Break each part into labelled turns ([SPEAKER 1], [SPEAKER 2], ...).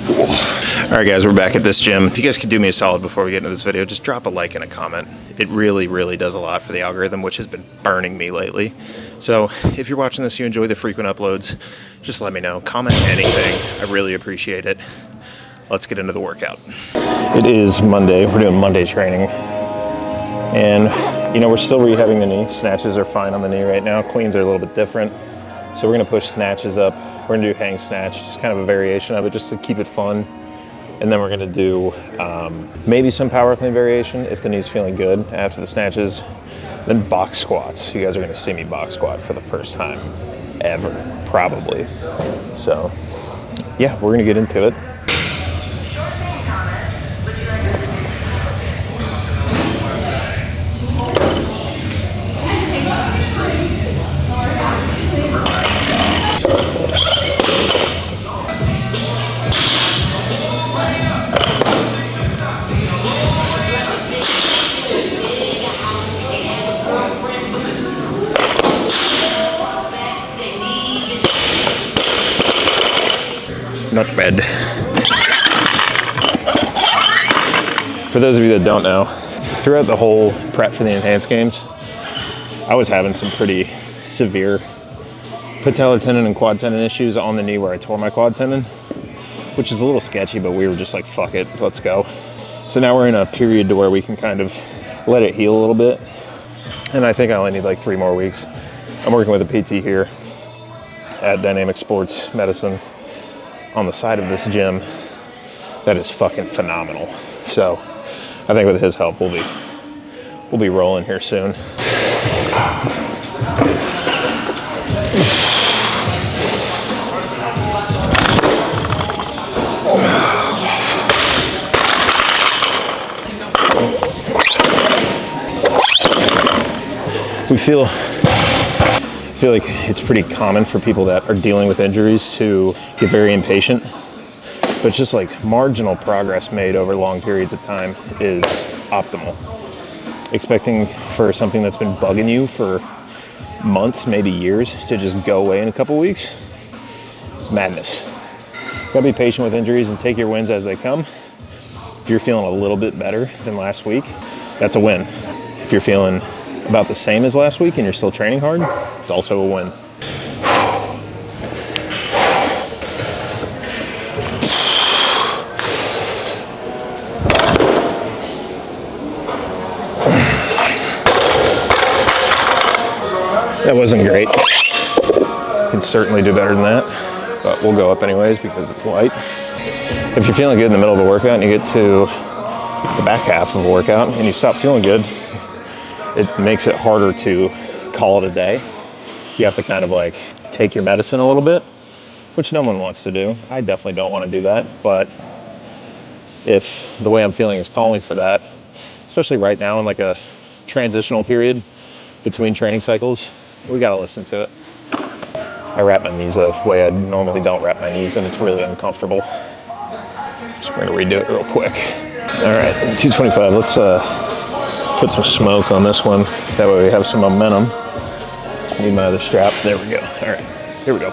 [SPEAKER 1] All right, guys, we're back at this gym. If you guys could do me a solid before we get into this video, just drop a like and a comment. It really, really does a lot for the algorithm, which has been burning me lately. So if you're watching this, you enjoy the frequent uploads, just let me know. Comment anything. I really appreciate it. Let's get into the workout. It is Monday. We're doing Monday training. And, you know, we're still rehabbing the knee. Snatches are fine on the knee right now. Cleans are a little bit different. So we're going to push snatches up. We're going to do hang snatch, just kind of a variation of it, just to keep it fun. And then we're going to do maybe some power clean variation if the knee's feeling good after the snatches. Then box squats. You guys are going to see me box squat for the first time ever, probably. So, yeah, we're going to get into it. Not bad. For those of you that don't know, throughout the whole prep for the Enhanced Games, I was having some pretty severe patellar tendon and quad tendon issues on the knee where I tore my quad tendon, which is a little sketchy, but we were just like, fuck it, let's go. So now we're in a period to where we can kind of let it heal a little bit. And I think I only need like 3 more weeks. I'm working with a PT here at Dynamic Sports Medicine on the side of this gym that is fucking phenomenal. So I think with his help we'll be rolling here soon. I feel like it's pretty common for people that are dealing with injuries to get very impatient, but just like marginal progress made over long periods of time is optimal. Expecting for something that's been bugging you for months, maybe years, to just go away in a couple weeks, it's madness. Gotta be patient with injuries and take your wins as they come. If you're feeling a little bit better than last week, that's a win. If you're feeling about the same as last week and you're still training hard, it's also a win. That wasn't great. Can certainly do better than that, but we'll go up anyways because it's light. If you're feeling good in the middle of a workout and you get to the back half of a workout and you stop feeling good, it makes it harder to call it a day. You have to kind of like take your medicine a little bit, which no one wants to do. I definitely don't want to do that, but if the way I'm feeling is calling for that, especially right now in like a transitional period between training cycles, we gotta listen to it. I wrap my knees a way I normally don't wrap my knees, and it's really uncomfortable. So we're gonna redo it real quick. All right, 225, let's put some smoke on this one. That way we have some momentum. Need my other strap. There we go. All right, here we go.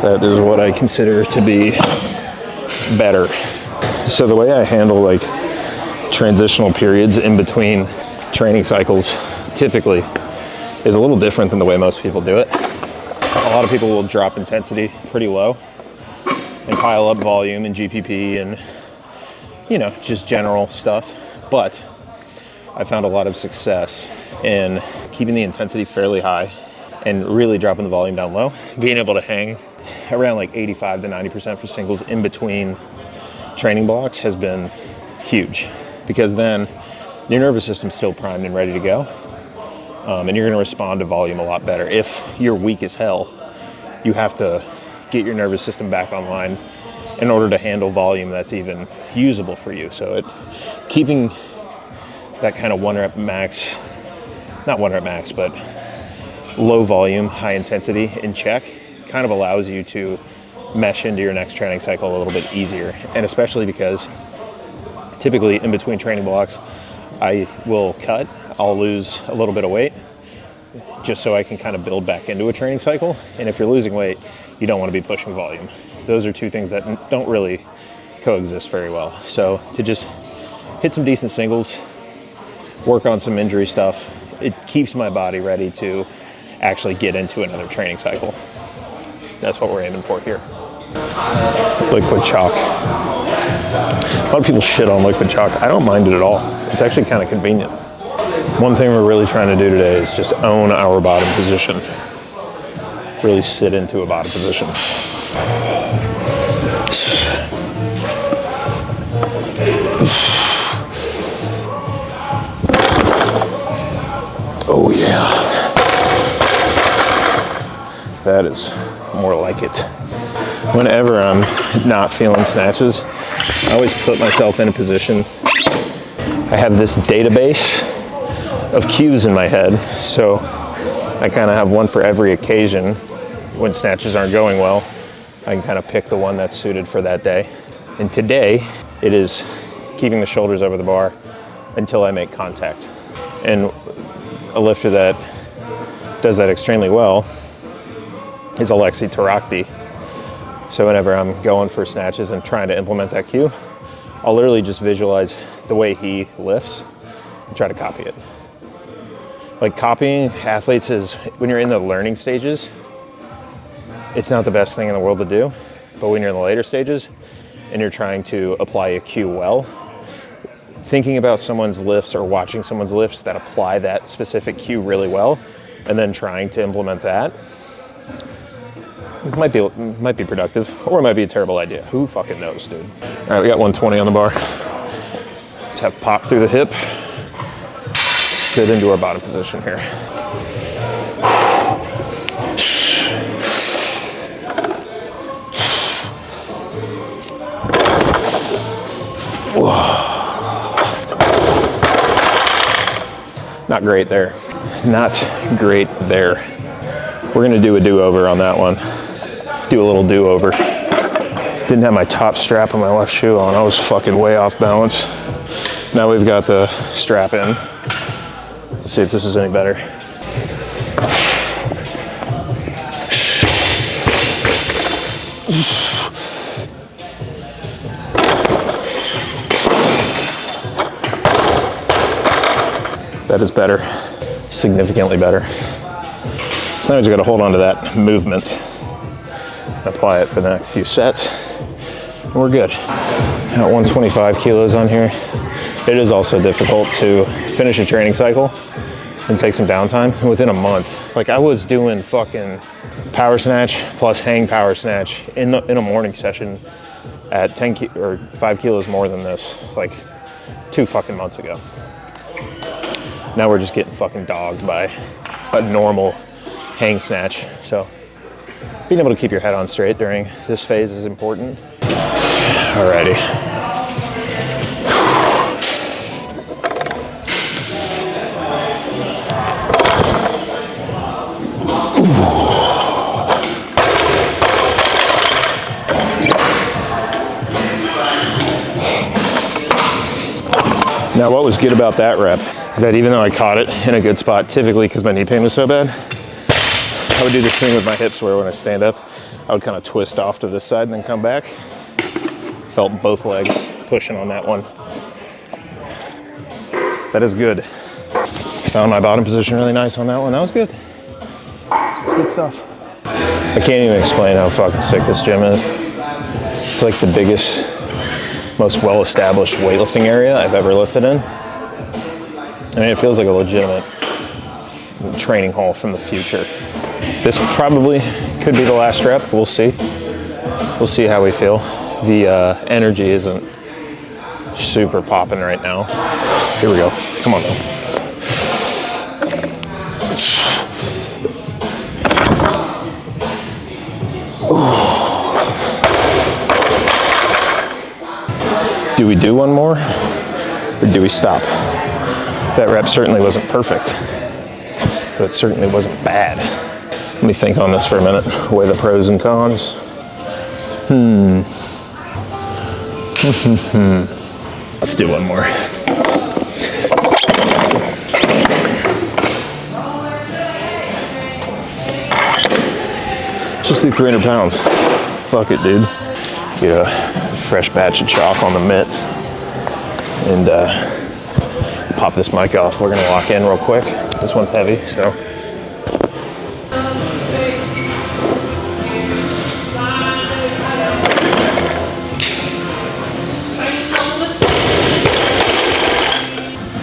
[SPEAKER 1] That is what I consider to be better. So the way I handle like transitional periods in between training cycles typically is a little different than the way most people do it. A lot of people will drop intensity pretty low and pile up volume and GPP and, you know, just general stuff. But I found a lot of success in keeping the intensity fairly high and really dropping the volume down low. Being able to hang around like 85 to 90% for singles in between training blocks has been huge, because then your nervous system's still primed and ready to go. And you're gonna respond to volume a lot better. If you're weak as hell, you have to get your nervous system back online in order to handle volume that's even usable for you. So keeping that kind of 1 rep max, not 1 rep max, but low volume, high intensity in check kind of allows you to mesh into your next training cycle a little bit easier. And especially because typically in between training blocks, I will cut, I'll lose a little bit of weight just so I can kind of build back into a training cycle. And if you're losing weight, you don't want to be pushing volume. Those are two things that don't really coexist very well. So to just hit some decent singles, work on some injury stuff, it keeps my body ready to actually get into another training cycle. That's what we're aiming for here. Liquid chalk. A lot of people shit on liquid chalk. I don't mind it at all. It's actually kind of convenient. One thing we're really trying to do today is just own our bottom position. Really sit into a bottom position. Oh yeah. That is more like it. Whenever I'm not feeling snatches, I always put myself in a position. I have this database of cues in my head, so I kind of have one for every occasion. When snatches aren't going well, I can kind of pick the one that's suited for that day. And today, it is keeping the shoulders over the bar until I make contact. And a lifter that does that extremely well is Alexi Tarakti. So whenever I'm going for snatches and trying to implement that cue, I'll literally just visualize the way he lifts and try to copy it. Like, copying athletes is, when you're in the learning stages, it's not the best thing in the world to do. But when you're in the later stages and you're trying to apply a cue well, thinking about someone's lifts or watching someone's lifts that apply that specific cue really well, and then trying to implement that, it might be productive, or it might be a terrible idea. Who fucking knows, dude? All right, we got 120 on the bar. Let's have pop through the hip. Sit into our bottom position here. Not great there. Not great there. We're gonna do a do-over on that one. Do a little do-over. Didn't have my top strap on my left shoe on. I was fucking way off balance. Now we've got the strap in. Let's see if this is any better. That is better, significantly better. So now we just gotta hold on to that movement and apply it for the next few sets, and we're good. Got 125 kilos on here. It is also difficult to finish a training cycle and take some downtime within a month. Like, I was doing fucking power snatch plus hang power snatch in a morning session at 5 kilos more than this, like 2 fucking months ago. Now we're just getting fucking dogged by a normal hang snatch. So being able to keep your head on straight during this phase is important. Alrighty. Now, what was good about that rep is that even though I caught it in a good spot, typically because my knee pain was so bad, I would do this thing with my hips where when I stand up, I would kind of twist off to this side and then come back. Felt both legs pushing on that one. That is good. Found my bottom position really nice on that one. That was good. It's good stuff. I can't even explain how fucking sick this gym is. It's like the biggest, most well-established weightlifting area I've ever lifted in. I mean, it feels like a legitimate training hall from the future. This probably could be the last rep. We'll see. We'll see how we feel. The energy isn't super popping right now. Here we go. Come on now. Do we do one more, or do we stop? That rep certainly wasn't perfect, but it certainly wasn't bad. Let me think on this for a minute, weigh the pros and cons. Let's do one more. Just do 300 pounds. Fuck it, dude. Get a fresh batch of chalk on the mitts and pop this mic off. We're gonna lock in real quick. This one's heavy, so.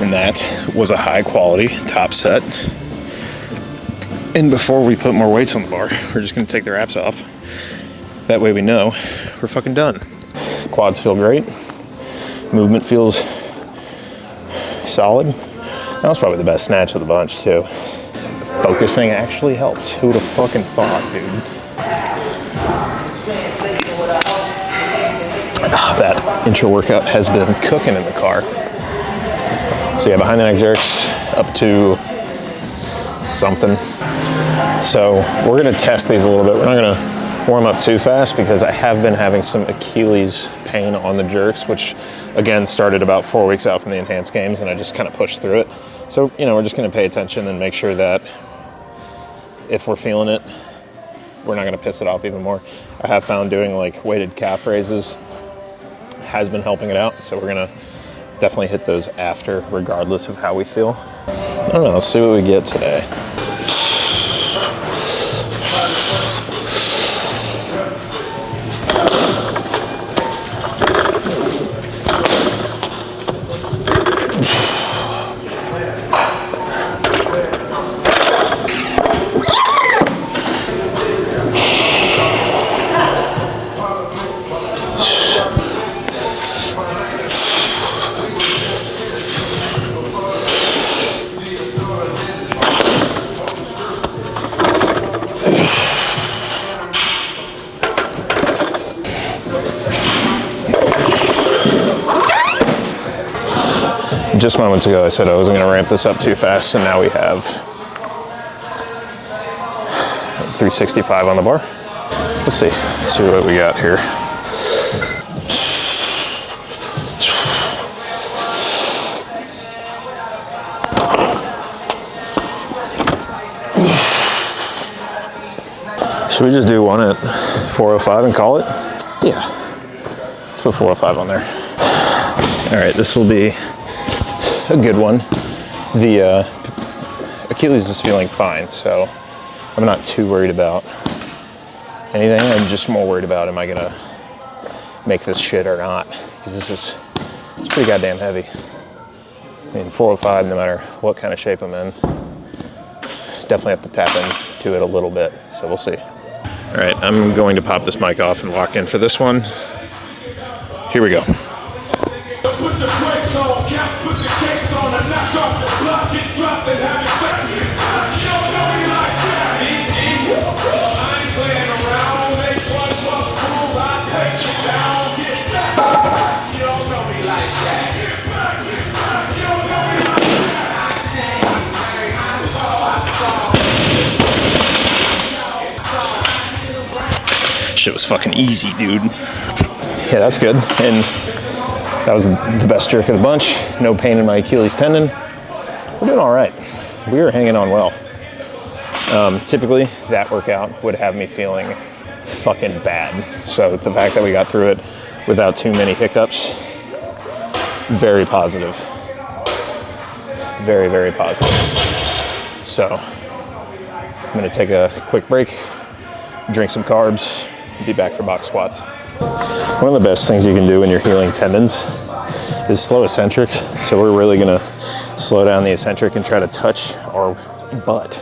[SPEAKER 1] And that was a high quality top set. And before we put more weights on the bar, we're just gonna take the wraps off. That way we know we're fucking done. Quads feel great. Movement feels solid. That was probably the best snatch of the bunch too. Focusing actually helps. Who would have fucking thought, dude? That intro workout has been cooking in the car. So yeah, behind the neck jerks up to something. So we're gonna test these a little bit. We're not gonna warm up too fast because I have been having some Achilles pain on the jerks, which again started about 4 weeks out from the enhanced games, and I just kind of pushed through it. So, you know, we're just gonna pay attention and make sure that if we're feeling it, we're not gonna piss it off even more. I have found doing like weighted calf raises has been helping it out, so we're gonna definitely hit those after, regardless of how we feel. I don't know, let's see what we get today. Just moments ago I said I wasn't going to ramp this up too fast, and now we have 365 on the bar. Let's see what we got here. Should we just do one at 405 and call it? Yeah, let's put 405 on there. All right, this will be a good one. The Achilles is feeling fine, so I'm not too worried about anything. I'm just more worried about, am I gonna make this shit or not? Because it's pretty goddamn heavy. I mean, 405, no matter what kind of shape I'm in, definitely have to tap into it a little bit, so we'll see. All right, I'm going to pop this mic off and lock in for this one. Here we go. Shit was fucking easy, dude. Yeah, that's good. And that was the best jerk of the bunch. No pain in my Achilles tendon. We're doing all right. We are hanging on well. Typically, that workout would have me feeling fucking bad. So the fact that we got through it without too many hiccups, very positive. Very, very positive. So I'm gonna take a quick break, drink some carbs, be back for box squats. One of the best things you can do when you're healing tendons is slow eccentrics. So we're really gonna slow down the eccentric and try to touch our butt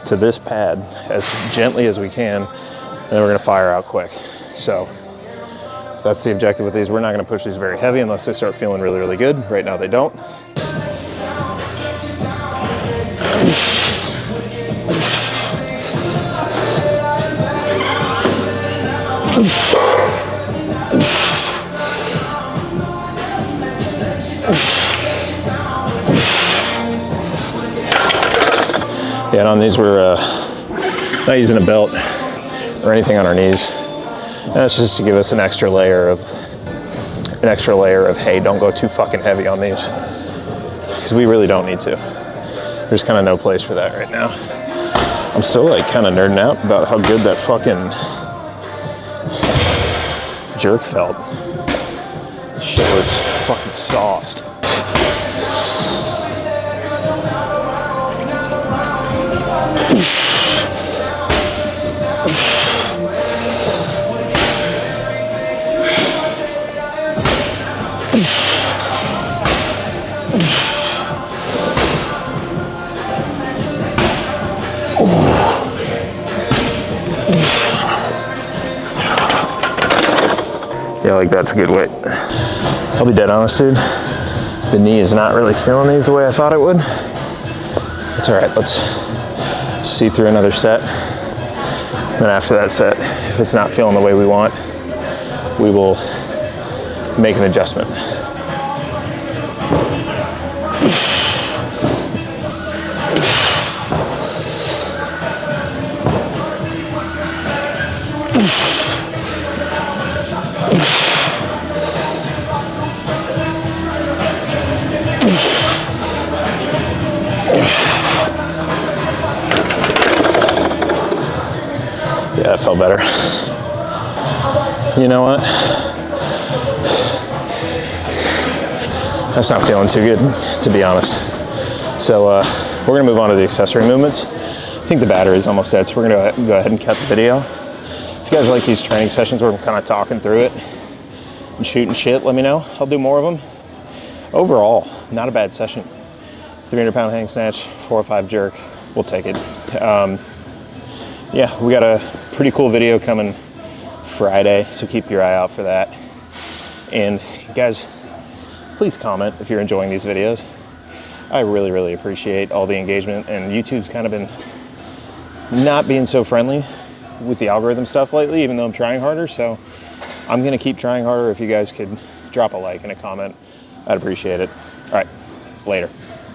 [SPEAKER 1] to this pad as gently as we can, and then we're gonna fire out quick. So that's the objective with these. We're not gonna push these very heavy unless they start feeling really, really good. Right now they don't. Yeah, and on these we're not using a belt or anything on our knees. And that's just to give us an extra layer of hey, don't go too fucking heavy on these, because we really don't need to. There's kind of no place for that right now. I'm still like kind of nerding out about how good that fucking jerk felt. Shit was fucking sauced. Yeah, like that's a good weight. I'll be dead honest, dude. The knee is not really feeling these the way I thought it would. It's all right, let's see through another set. Then after that set, if it's not feeling the way we want, we will make an adjustment. Yeah, that felt better. You know what? That's not feeling too good, to be honest. So we're gonna move on to the accessory movements. I think the battery is almost dead, so we're gonna go ahead and cut the video. If you guys like these training sessions where I'm kind of talking through it and shooting shit, let me know. I'll do more of them. Overall, not a bad session. 300-pound hang snatch, 4 or 5 jerk, we'll take it. Yeah, we got a pretty cool video coming Friday, so keep your eye out for that. And guys, please comment if you're enjoying these videos. I really, really appreciate all the engagement, and YouTube's kind of been not being so friendly with the algorithm stuff lately, even though I'm trying harder, so I'm gonna keep trying harder. If you guys could drop a like and a comment, I'd appreciate it. All right, later.